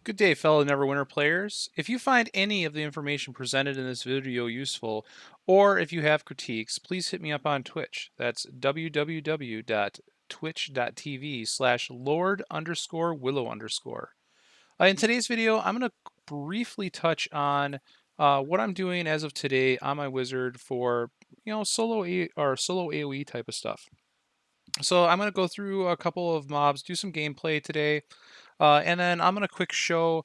Good day, fellow Neverwinter players. If you find any of the information presented in this video useful, or if you have critiques, please hit me up on Twitch. That's www.twitch.tv/Lord_Willow_. In today's video, I'm going to briefly touch on what I'm doing as of today on my wizard for solo AoE type of stuff. So I'm going to go through a couple of mobs, do some gameplay today, and then I'm going to quick show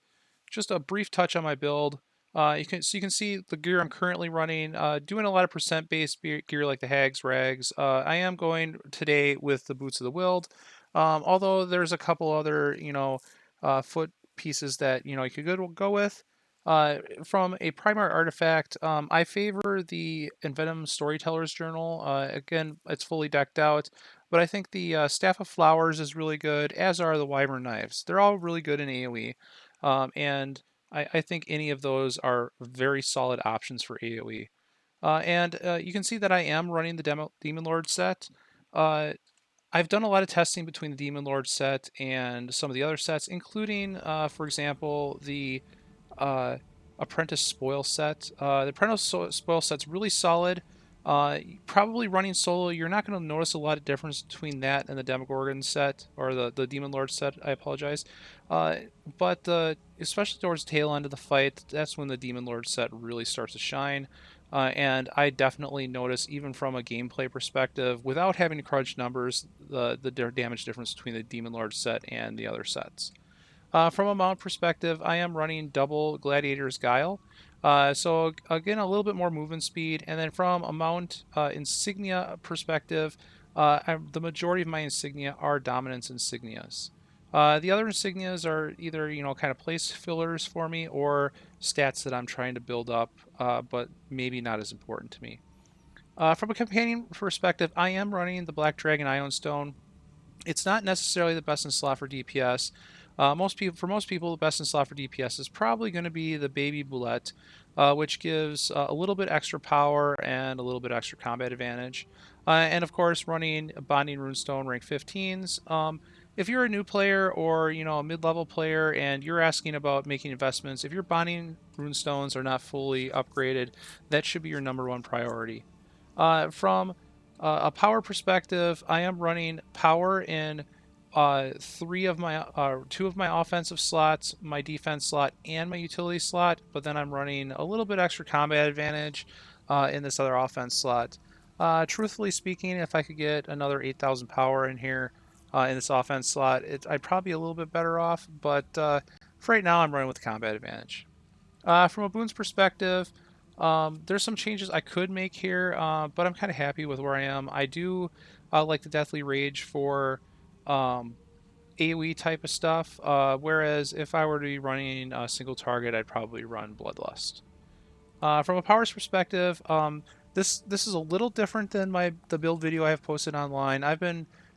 just a brief touch on my build. You can see the gear I'm currently running, doing a lot of percent based gear like the Hags, Rags. I am going today with the Boots of the Wild, although there's a couple other foot pieces that you could go with. From a primary artifact, I favor the Envenom Storyteller's Journal. Again, it's fully decked out, but I think the Staff of Flowers is really good, as are the Wyvern Knives. They're all really good in AoE, and I think any of those are very solid options for AoE. And you can see that I am running the Demon Lord set. Uh, I've done a lot of testing between the Demon Lord set and some of the other sets, including, for example, the uh, Apprentice Spoil set. The Apprentice Spoil set's really solid. Probably running solo, you're not going to notice a lot of difference between that and the Demogorgon set, or the Demon Lord set, I apologize. Uh, but especially towards the tail end of the fight, that's when the Demon Lord set really starts to shine. And I definitely notice, even from a gameplay perspective, without having to crunch numbers, the damage difference between the Demon Lord set and the other sets. From a mount perspective, I am running double Gladiator's Guile. So again, a little bit more movement speed. And then from a mount insignia perspective, the majority of my insignia are dominance insignias. The other insignias are either kind of place fillers for me or stats that I'm trying to build up, but maybe not as important to me. From a companion perspective, I am running the Black Dragon Ion Stone. It's not necessarily the best in slot for DPS. For most people, the best in slot for DPS is probably going to be the Baby Boulette, which gives a little bit extra power and a little bit extra combat advantage. And of course, running Bonding Runestone rank 15s. If you're a new player or a mid-level player and you're asking about making investments, if your Bonding Runestones are not fully upgraded, that should be your number one priority. From a power perspective, I am running power in two of my offensive slots, my defense slot, and my utility slot. But then I'm running a little bit extra combat advantage in this other offense slot. Truthfully speaking, if I could get another 8,000 power in here in this offense slot, I'd probably be a little bit better off. But for right now, I'm running with combat advantage. From a boons perspective, there's some changes I could make here, but I'm kind of happy with where I am. I do like the Deathly Rage for um, AoE type of stuff, whereas if I were to be running a single target, I'd probably run Bloodlust. From a powers perspective, this is a little different than the build video I have posted online.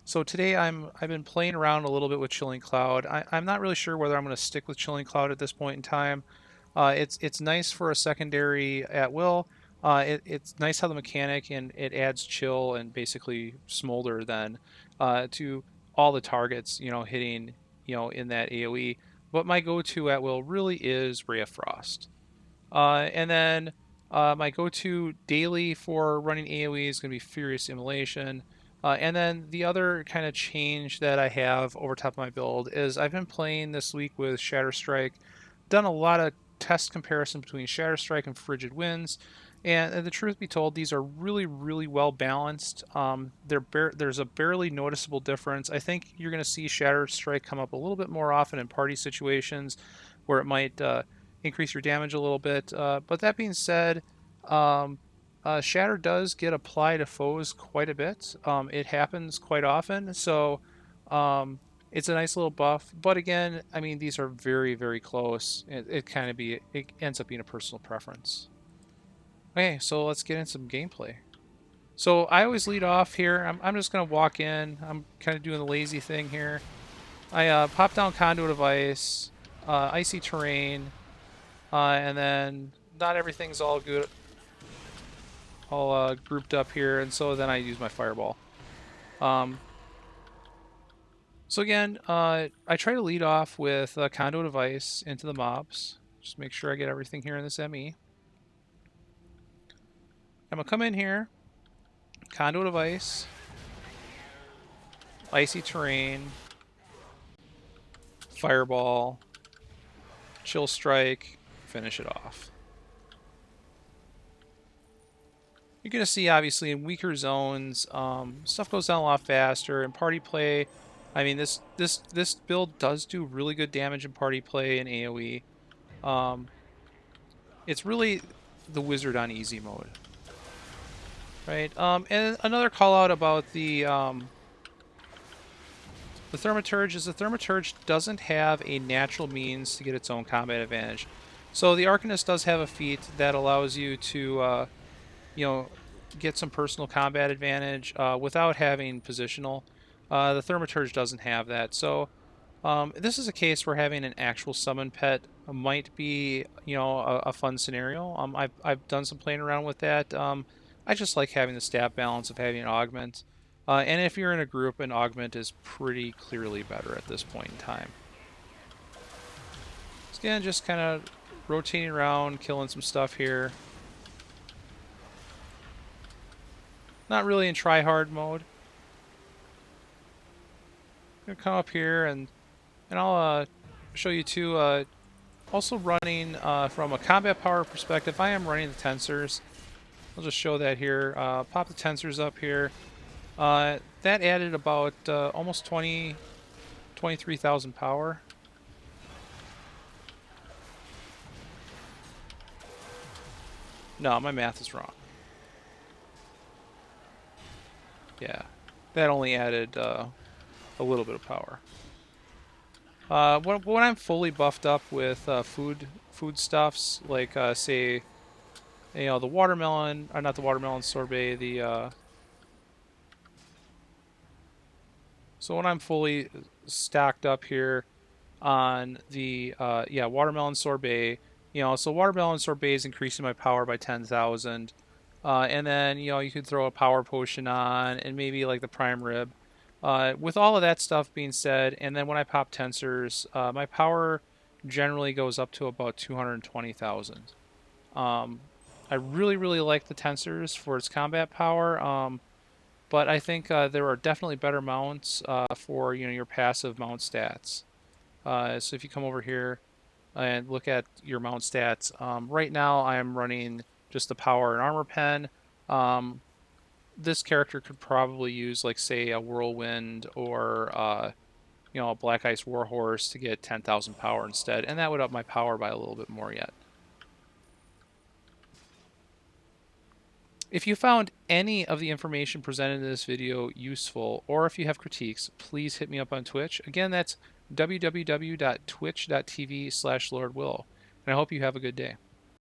Today I've been playing around a little bit with Chilling Cloud. I'm not really sure whether I'm going to stick with Chilling Cloud at this point in time. It's nice for a secondary at will. It's nice how the mechanic, and it adds chill and basically smolder then to all the targets hitting in that AOE. But my go-to at will really is Ray of Frost. And then my go-to daily for running AoE is going to be Furious Immolation. And then the other kind of change that I have over top of my build is I've been playing this week with Shatterstrike, done a lot of test comparison between Shatterstrike and Frigid Winds. And the truth be told, these are really, really well balanced. There's a barely noticeable difference. I think you're going to see Shatterstrike come up a little bit more often in party situations where it might increase your damage a little bit. But that being said, um, Shatter does get applied to foes quite a bit. It happens quite often, so um, it's a nice little buff. But again, I mean, these are very, very close. It ends up being a personal preference. Okay, so let's get in some gameplay. So I always lead off here. I'm just gonna walk in. I'm kind of doing the lazy thing here. I pop down Conduit of Ice, Icy Terrain, and then not everything's all good, all grouped up here, and so then I use my Fireball. Um, So again, I try to lead off with a conduit of ice into the mobs. Just make sure I get everything here in this ME. I'm gonna come in here, conduit of ice, icy terrain, fireball, chill strike, finish it off. You're going to see, obviously, in weaker zones, stuff goes down a lot faster. In party play, I mean, this build does do really good damage in party play and AoE. It's really the wizard on easy mode, right? And another call out about the Thaumaturge is the Thaumaturge doesn't have a natural means to get its own combat advantage. So the Arcanist does have a feat that allows you to you know, get some personal combat advantage without having positional. The Thaumaturge doesn't have that. So this is a case where having an actual summon pet might be, a fun scenario. I've done some playing around with that. I just like having the stat balance of having an augment. And if you're in a group, an augment is pretty clearly better at this point in time. So again, just kind of rotating around, killing some stuff here. Not really in try-hard mode. I'm gonna come up here and I'll show you too. Also running from a combat power perspective, I am running the tensors. I'll just show that here. Pop the tensors up here. That added about almost 23,000 power. No, my math is wrong. Yeah, that only added a little bit of power. When I'm fully buffed up with food stuffs, like say, the watermelon, or not the watermelon sorbet, so when I'm fully stacked up here on the watermelon sorbet, so watermelon sorbet is increasing my power by 10,000. And then, you could throw a power potion on and maybe like the prime rib. With all of that stuff being said, and then when I pop tensors, my power generally goes up to about 220,000. I really, really like the tensors for its combat power. But I think there are definitely better mounts for your passive mount stats. So if you come over here and look at your mount stats, right now I am running just the power and armor pen. Um, this character could probably use, like, say, a whirlwind or a black ice warhorse to get 10,000 power instead, and that would up my power by a little bit more yet. If you found any of the information presented in this video useful, or if you have critiques, please hit me up on Twitch. Again, that's www.twitch.tv/LordWillow. And I hope you have a good day.